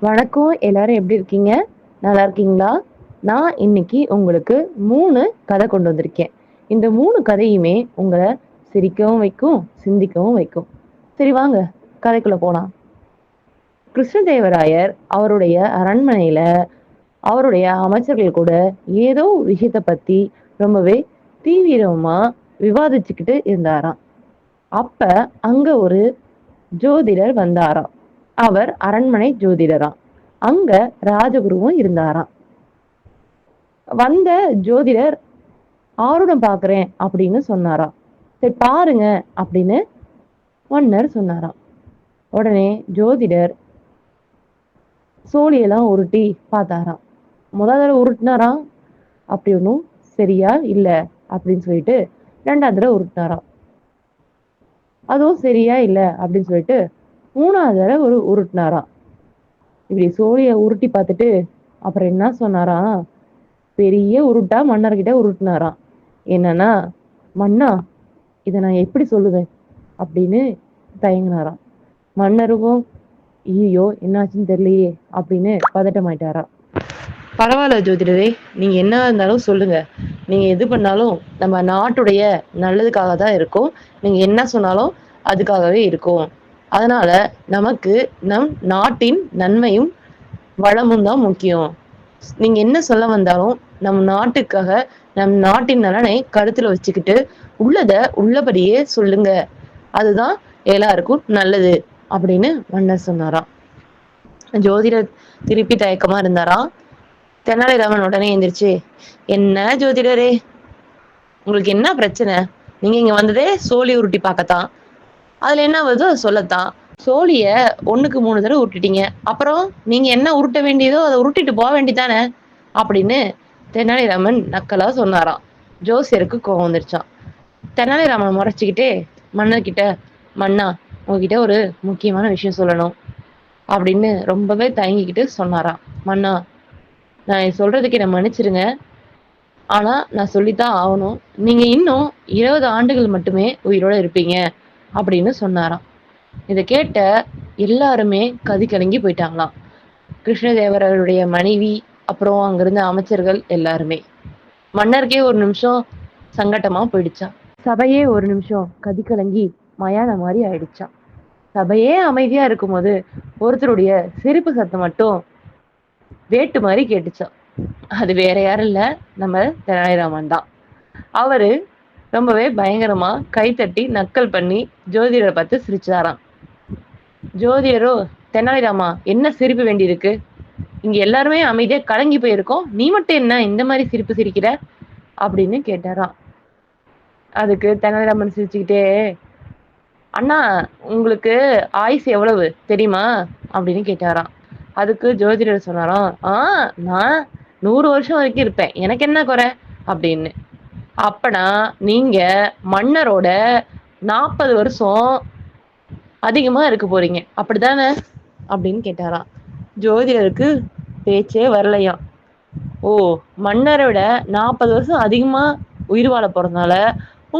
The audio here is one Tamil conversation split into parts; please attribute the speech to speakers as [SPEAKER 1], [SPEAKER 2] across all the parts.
[SPEAKER 1] வணக்கம். எல்லாரும் எப்படி இருக்கீங்க? நல்லா இருக்கீங்களா? நான் இன்னைக்கு உங்களுக்கு 3 கதை கொண்டு வந்திருக்கேன். இந்த 3 கதையுமே உங்கள சிரிக்கவும் வைக்கும், சிந்திக்கவும் வைக்கும். சரி வாங்க, கதைக்குள்ள போலாம். கிருஷ்ணதேவராயர் அவருடைய அரண்மனையில அவருடைய அமைச்சர்கள் கூட ஏதோ ஒரு விஷயத்த பத்தி ரொம்பவே தீவிரமா விவாதிச்சுக்கிட்டு இருந்தாராம். அப்ப அங்க ஒரு ஜோதிடர் வந்தாராம். அவர் அரண்மனை ஜோதிடராம். அங்க ராஜகுருவும் இருந்தாராம். வந்த ஜோதிடர் ஆருடம் பாக்குறேன் அப்படின்னு சொன்னாராம். சரி பாருங்க அப்படின்னு மன்னர் சொன்னாராம். உடனே ஜோதிடர் சோழியெல்லாம் உருட்டி பார்த்தாராம். முதல் தடவை உருட்டினாராம், அப்படி ஒன்றும் சரியா இல்ல அப்படின்னு சொல்லிட்டு 2வது தடவை உருட்டினாராம். அதுவும் சரியா இல்ல அப்படின்னு சொல்லிட்டு 3வது தடவை உருட்டினாராம். இப்படி சோழிய உருட்டி பார்த்துட்டு அப்புறம் என்ன சொன்னாராம், பெரிய உருட்டா மன்னர்கிட்ட உருட்டினாராம். என்னன்னா, மன்னா இதை நான் எப்படி சொல்லுவேன் அப்படின்னு தயங்கினாராம். மன்னருக்கும் ஐயோ என்னாச்சுன்னு தெரியலையே அப்படின்னு பதட்டமாயிட்டாராம். பரவாயில்ல ஜோதிடரே, நீங்க என்ன இருந்தாலும் சொல்லுங்க. நீங்க எது பண்ணாலும் நம்ம நாட்டுடைய நல்லதுக்காக தான் இருக்கும். நீங்க என்ன சொன்னாலும் அதுக்காகவே இருக்கும். அதனால நமக்கு நம் நாட்டின் நன்மையும் வளமும் தான் முக்கியம். நீங்க என்ன சொல்ல வந்தாலும் நம் நாட்டுக்காக நம் நாட்டின் நலனை கருத்துல வச்சுக்கிட்டு உள்ளத உள்ளபடியே சொல்லுங்க. அதுதான் எல்லாருக்கும் நல்லது அப்படின்னு மன்னர் சொன்னாராம். ஜோதிடர் திருப்பி தயக்கமா இருந்தாராம். தெனாலிராமன் உடனே எந்திரிச்சு, என்ன ஜோதிடரே, உங்களுக்கு என்ன பிரச்சனை? நீங்க இங்க வந்ததே சோழி உருட்டி பார்க்கத்தான். அதுல என்ன வருதோ அதை சொல்லத்தான். சோழிய 1க்கு 3 தடவை உருட்டிட்டீங்க. அப்புறம் நீங்க என்ன உருட்ட வேண்டியதோ அதை உருட்டிட்டு போக வேண்டியதானே அப்படின்னு தெனாலிராமன் நக்கலா சொன்னாராம். ஜோசியருக்கு கோவம் வந்துருச்சான். தெனாலிராமன் முறைச்சுக்கிட்டே மன்னர்கிட்ட, மன்னா உங்ககிட்ட ஒரு முக்கியமான விஷயம் சொல்லணும் அப்படின்னு ரொம்பவே தயங்கிக்கிட்டு சொன்னாராம். மன்னா நான் சொல்றதுக்கு என்ன மன்னிச்சிருங்க, ஆனா நான் சொல்லித்தான் ஆகணும். நீங்க இன்னும் 20 ஆண்டுகள் மட்டுமே உயிரோட இருப்பீங்க அப்படின்னு சொன்னாராம். இதை கேட்ட எல்லாருமே கதி கலங்கி போயிட்டாங்களாம். கிருஷ்ணதேவரருடைய மனைவி, அப்புறம் அங்கிருந்த அமைச்சர்கள் எல்லாருமே. மன்னருக்கே ஒரு நிமிஷம் சங்கட்டமா போயிடுச்சா. சபையே ஒரு நிமிஷம் கதி கலங்கி மயான மாதிரி ஆயிடுச்சா. சபையே அமைதியா இருக்கும்போது ஒருத்தருடைய சிரிப்பு சத்தம் மட்டும் வேட்டு மாதிரி கேட்டுச்சா. அது வேற யாரும் இல்ல, நம்ம தெனாலிராமன் தான். அவரு ரொம்பவே பயங்கரமா கைத்தட்டி நக்கல் பண்ணி ஜோதிடரை பார்த்து சிரிச்சாராம். ஜோதிடரோ, தெனாலிராமா என்ன சிரிப்பு வேண்டி இருக்கு? இங்க எல்லாருமே அமைதியா கலங்கி போயிருக்கோம், நீ மட்டும் என்ன இந்த மாதிரி சிரிப்பு சிரிக்கிற அப்படின்னு கேட்டாராம். அதுக்கு தெனாலிராமன் சிரிச்சுக்கிட்டே, அண்ணா உங்களுக்கு ஆயுசு எவ்வளவு தெரியுமா அப்படின்னு கேட்டாராம். அதுக்கு ஜோதிடர் சொன்னாராம், நான் 100 வருஷம் வரைக்கும் இருப்பேன், எனக்கு என்ன குறை அப்படின்னு. அப்பனா நீங்க மன்னரோட 40 வருஷம் அதிகமா இருக்க போறீங்க அப்படித்தானே அப்படின்னு கேட்டாராம். ஜோதிடருக்கு பேச்சே வரலையாம். ஓ, மன்னரை விட 40 வருஷம் அதிகமா உயிர் வாழ போறதுனால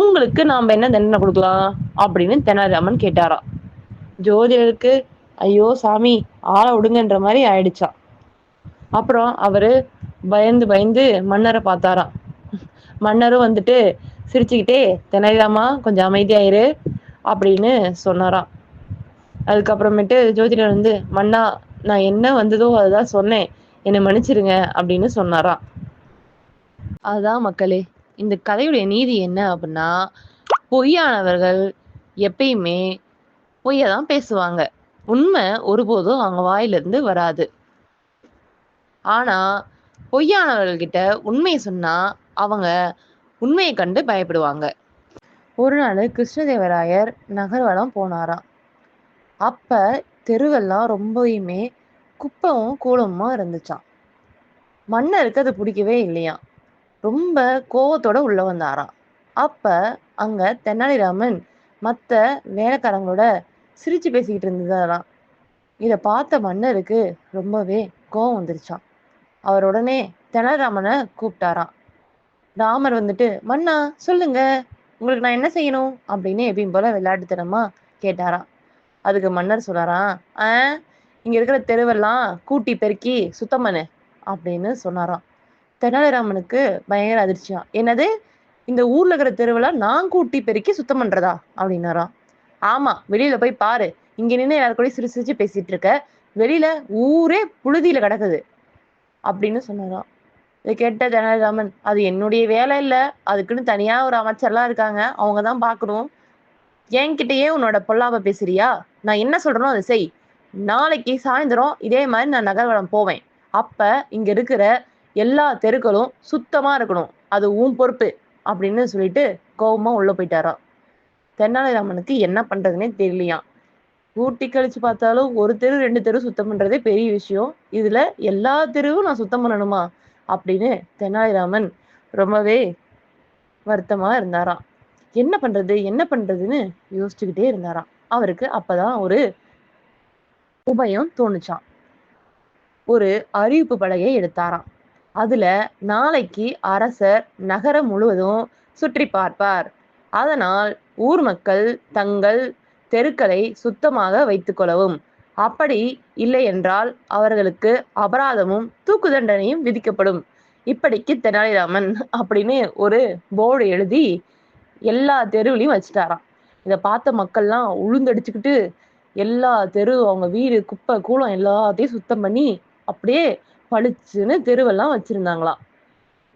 [SPEAKER 1] உங்களுக்கு நாம என்ன தண்டனை கொடுக்கலாம் அப்படின்னு தெனாலிராமன் கேட்டாராம். ஜோதிடருக்கு ஐயோ சாமி ஆளை விடுங்கன்ற மாதிரி ஆயிடுச்சான். அப்புறம் அவரு பயந்து பயந்து மன்னரை பார்த்தாராம். மன்னரும் வந்துட்டு சிரிச்சுக்கிட்டே, தெனாலிராமா கொஞ்சம் அமைதியாயிரு அப்படின்னு சொன்னாராம். அதுக்கப்புறமேட்டு ஜோதிடர் வந்து, மன்னா நான் என்ன வந்ததோ அதுதான் சொன்னேன், என்னை மன்னிச்சிருங்க அப்படின்னு சொன்னாராம். அதுதான் மக்களே, இந்த கதையுடைய நீதி என்ன அப்படின்னா, பொய்யானவர்கள் எப்பயுமே பொய்யதான் பேசுவாங்க. உண்மை ஒருபோதும் அவங்க வாயிலிருந்து வராது. ஆனா பொய்யானவர்கள்கிட்ட உண்மையை சொன்னா அவங்க உண்மையை கண்டு பயப்படுவாங்க. ஒரு நாள் கிருஷ்ணதேவராயர் நகர்வலம் போனாராம். அப்ப தெருவெல்லாம் ரொம்பவுமே குப்பமும் கூலமுமா இருந்துச்சாம். மன்னருக்கு அது பிடிக்கவே இல்லையாம். ரொம்ப கோவத்தோட உள்ள வந்தாராம். அப்ப அங்க தெனாலிராமன் மத்த வேலைக்காரங்களோட சிரிச்சு பேசிக்கிட்டு இருந்ததாராம். இத பார்த்த மன்னருக்கு ரொம்பவே கோவம் வந்துருச்சாம். அவர் உடனே தெனாலிராமனை கூப்பிட்டாராம். ராமர் வந்துட்டு, மன்னா சொல்லுங்க, உங்களுக்கு நான் என்ன செய்யணும் அப்படின்னு எப்பயும் போல விளையாட்டுத்தனமா கேட்டாராம். அதுக்கு மன்னர் சொன்னாராம், இங்க இருக்கிற தெருவெல்லாம் கூட்டி பெருக்கி சுத்தம் பண்ணு அப்படின்னு சொன்னாராம். தெனாலிராமனுக்கு பயங்கர அதிர்ச்சியா, என்னது, இந்த ஊர்ல இருக்கிற தெருவெல்லாம் நான் கூட்டி பெருக்கி சுத்தம் பண்றதா அப்படின்னாராம். ஆமா, வெளியில போய் பாரு, இங்க நின்று யாரு கூட சிரிச்சு சிரிச்சு பேசிட்டு இருக்க, வெளியில ஊரே புழுதியில கிடக்குது அப்படின்னு சொன்னாராம். இதை கேட்ட தெனாலிராமன், அது என்னுடைய வேலை இல்ல, அதுக்குன்னு தனியா ஒரு அமைச்சர்லாம் இருக்காங்க, அவங்கதான் பார்க்கணும். என்கிட்டயே உன்னோட பொல்லாப்ப பேசுறியா? நான் என்ன சொல்றேனோ அதை செய். நாளைக்கு சாயந்தரம் இதே மாதிரி நான் நகர்வலம் போவேன். அப்ப இங்க இருக்கிற எல்லா தெருக்களும் சுத்தமா இருக்கணும், அது உன் பொறுப்பு அப்படின்னு சொல்லிட்டு கோவமா உள்ள போயிட்டாராம். தெனாலிராமனுக்கு என்ன பண்றதுன்னே தெரியலையாம். கூட்டி கழிச்சு பார்த்தாலும் ஒரு தெரு 2 தெரு சுத்தம் பண்றதே பெரிய விஷயம், இதுல எல்லா தெருவும் நான் சுத்தம் பண்ணணுமா அப்படின்னு தெனாலிராமன் ரொம்பவே வருத்தமா இருந்தாராம். என்ன பண்றது என்ன பண்றதுன்னு யோசிச்சுக்கிட்டே இருந்தாராம். அவருக்கு அப்பதான் ஒரு உபயம் தோணுச்சாம். ஒரு அறிவிப்பு பலகையை எடுத்தாராம். அதுல நாளைக்கு அரசர் நகரம் முழுவதும் சுற்றி பார்ப்பார், அதனால் ஊர் மக்கள் தங்கள் தெருக்களை சுத்தமாக வைத்துக் கொள்ளவும், அப்படி இல்லை என்றால் அவர்களுக்கு அபராதமும் தூக்கு தண்டனையும் விதிக்கப்படும். இப்படிக்கு தெனாலிராமன் அப்படின்னு ஒரு போர்டு எழுதி எல்லா தெருவுலையும் வச்சுட்டாராம். இதை பார்த்த மக்கள்லாம் உளுந்தடிச்சுக்கிட்டு எல்லா தெரு, அவங்க வீடு, குப்பை கூலம் எல்லாத்தையும் சுத்தம் பண்ணி அப்படியே பளிச்சுன்னு தெருவெல்லாம் வச்சிருந்தாங்களாம்.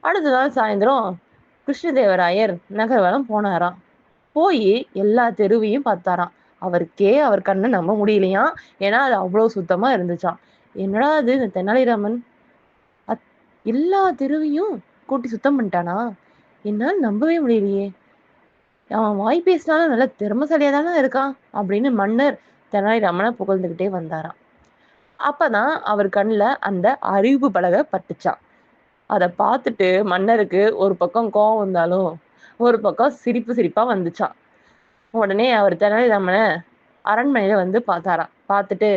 [SPEAKER 1] அடுத்த நாள் சாயந்தரம் கிருஷ்ணதேவராயர் நகர்வலம் போனாராம். போய் எல்லா தெருவையும் பார்த்தாராம். அவருக்கே அவர் கண்ணை நம்ப முடியலையாம். ஏன்னா அது அவ்வளவு சுத்தமா இருந்துச்சாம். என்னடா அது, இந்த தெனாலிராமன் எல்லா தெருவையும் கூட்டி சுத்தம் பண்ணிட்டானா? என்னால நம்பவே முடியலையே. அவன் வாய் பேசினாலும் நல்ல திறமைசாலியா தானே இருக்கான் அப்படின்னு மன்னர் தெனாலிராமனை புகழ்ந்துகிட்டே வந்தாராம். அப்பதான் அவர் கண்ணுல அந்த அறிவிப்பு பலகை பட்டுச்சான். அதை பார்த்துட்டு மன்னருக்கு ஒரு பக்கம் கோவம் வந்தாலும் ஒரு பக்கம் சிரிப்பா வந்துச்சான். உடனே அவர் தெனாலிராமனை அரண்மனையில வந்து பார்த்தாராம். பார்த்துட்டு,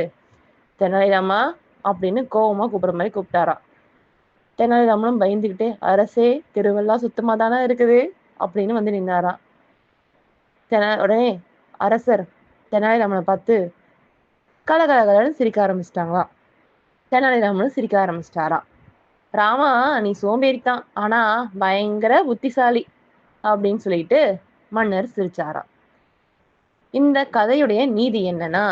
[SPEAKER 1] தெனாலிராமா அப்படின்னு கோவமா கூப்பிடுற மாதிரி கூப்பிட்டாராம். தெனாலிராமனும் பயந்துகிட்டே, அரசே, தெருவெல்லாம் சுத்தமா தானே இருக்குது அப்படின்னு வந்து நின்னாராம். உடனே அரசர் தெனாலிராமனை பார்த்து கலகலகலன்னு சிரிக்க ஆரம்பிச்சிட்டாங்களாம். தெனாலிராமனும் சிரிக்க ஆரம்பிச்சிட்டாராம். ராமா, நீ சோம்பேறித்தான், ஆனா பயங்கர புத்திசாலி அப்படின்னு சொல்லிட்டு மன்னர் சிரிச்சாராம். இந்த கதையுடைய நீதி என்னன்னா,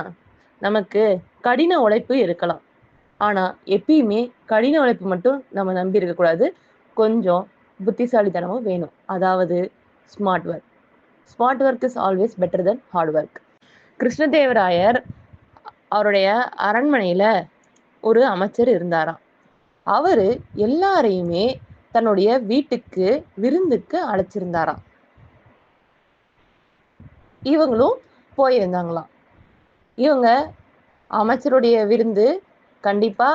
[SPEAKER 1] நமக்கு கடின உழைப்பு இருக்கலாம், ஆனா எப்பயுமே கடின உழைப்பு மட்டும் நம்ம நம்பி இருக்க கூடாது, கொஞ்சம் புத்திசாலித்தனமும் வேணும். அதாவது smart work. Smart work is always better then hard work. Krishnadevarayar அவருடைய அரண்மனையில ஒரு அமைச்சர் இருந்தாராம். அவரு எல்லாரையுமே தன்னுடைய வீட்டுக்கு விருந்துக்கு அழைச்சிருந்தாராம். இவங்களும் போயிருந்தாங்களாம். இவங்க அமைச்சருடைய விருந்து கண்டிப்பா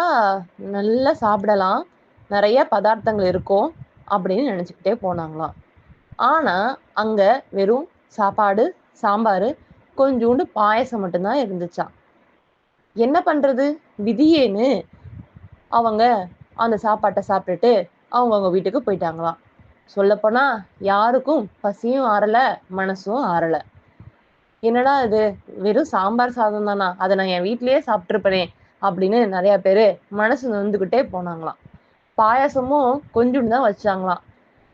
[SPEAKER 1] நல்லா சாப்பிடலாம், நிறைய பதார்த்தங்கள் இருக்கும் அப்படின்னு நினைச்சுக்கிட்டே போனாங்களாம். ஆனா அங்க வெறும் சாப்பாடு, சாம்பாரு, கொஞ்சோண்டு பாயசம் மட்டும்தான் இருந்துச்சாம். என்ன பண்றது, விதியேன்னு அவங்க அந்த சாப்பாட்டை சாப்பிட்டுட்டு அவங்கவுங்க வீட்டுக்கு போயிட்டாங்களாம். சொல்லப்போனா யாருக்கும் பசியும் ஆறல, மனசும் ஆறல. என்னடா இது, வெறும் சாம்பார் சாதம் தானா, அதை நான் என் வீட்லயே சாப்பிட்டுருப்பேனே அப்படின்னு நிறைய பேரு மனசு நொந்துகிட்டே போனாங்களாம். பாயாசமும் கொஞ்சோண்டு தான் வச்சாங்களாம்.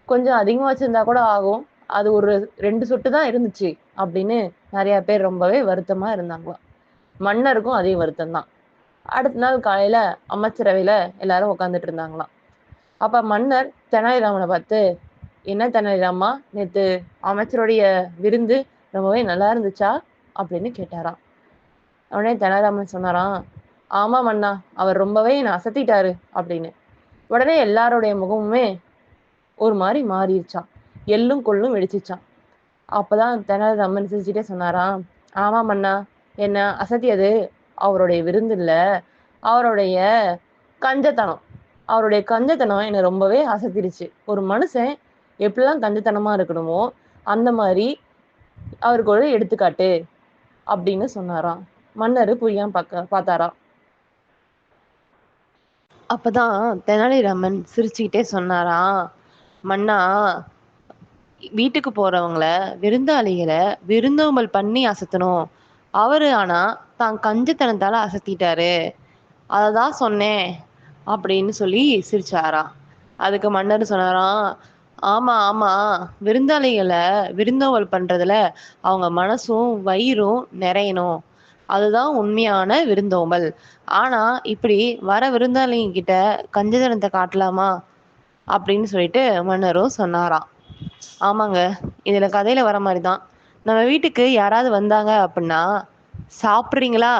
[SPEAKER 1] கொஞ்சம் அதிகமா வச்சிருந்தா கூட ஆகும், அது ஒரு 2 சொட்டு தான் இருந்துச்சு அப்படின்னு நிறைய பேர் ரொம்பவே வருத்தமா இருந்தாங்களாம். மன்னருக்கும் அதே வருத்தம் தான். அடுத்த நாள் காலையில அமைச்சரவையில எல்லாரும் உட்காந்துட்டு இருந்தாங்களாம். அப்ப மன்னர் தெனாலிராமனை பார்த்து, என்ன தெனாலிராமா, நேத்து அமைச்சருடைய விருந்து ரொம்பவே நல்லா இருந்துச்சா அப்படின்னு கேட்டாராம். உடனே தெனாலிராமன் சொன்னாராம், ஆமா மன்னா, அவர் ரொம்பவே என்னை அசத்திட்டாரு அப்படின்னு. உடனே எல்லாருடைய முகமுமே ஒரு மாதிரி மாறிடுச்சான், எள்ளும் கொள்ளும் வெடிச்சிச்சான். அப்பதான் தெனாலிராமன் சிரிச்சுட்டே சொன்னாராம், ஆமா மன்னா, என்ன அசத்தியது அவருடைய விருந்து இல்ல, அவருடைய கஞ்சத்தனம். அவருடைய கஞ்சத்தனம் என்னை ரொம்பவே அசத்திருச்சு. ஒரு மனுஷன் எப்படிலாம் கஞ்சத்தனமா இருக்கணுமோ அந்த மாதிரி அவருக்கு ஒரு எடுத்துக்காட்டு அப்படின்னு சொன்னாராம். மன்னர் புரியாம பார்த்தாராம். அப்பதான் தெனாலிராமன் சிரிச்சுக்கிட்டே சொன்னாராம், மன்னா, வீட்டுக்கு போறவங்கள, விருந்தாளிகளை விருந்தோம்பல் பண்ணி அசத்தணும். அவரு ஆனா தான் கஞ்சத்தனத்தால அசத்திட்டாரு. அததான் சொன்னேன் அப்படின்னு சொல்லி சிரிச்சாராம். அதுக்கு மன்னர் சொன்னாராம், ஆமா ஆமா, விருந்தாளிகளை விருந்தோம்பல் பண்றதுல அவங்க மனசும் வயிறும் நிறையணும், அதுதான் உண்மையான விருந்தோம்பல். ஆனா இப்படி வர விருந்தாளிங்க கிட்ட கஞ்சத்தனத்தை காட்டலாமா அப்படின்னு சொல்லிட்டு மன்னரும் சொன்னாராம். ஆமாங்க, இதுல கதையில வர மாதிரிதான். நம்ம வீட்டுக்கு யாராவது வந்தாங்க அப்படின்னா, சாப்பிடுறீங்களா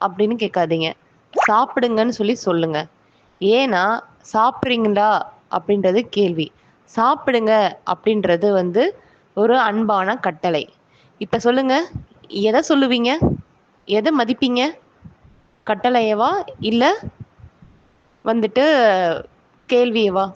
[SPEAKER 1] அப்படின்னு கேட்காதீங்க, சாப்பிடுங்கன்னு சொல்லி சொல்லுங்க. ஏன்னா சாப்பிடுறீங்களா அப்படின்றது கேள்வி, சாப்பிடுங்க அப்படின்றது ஒரு அன்பான கட்டளை. இப்ப சொல்லுங்க, எதை சொல்லுவீங்க? எதை மதிப்பீங்க? கட்டளையவா இல்ல வந்துட்டு கேள்வியவா?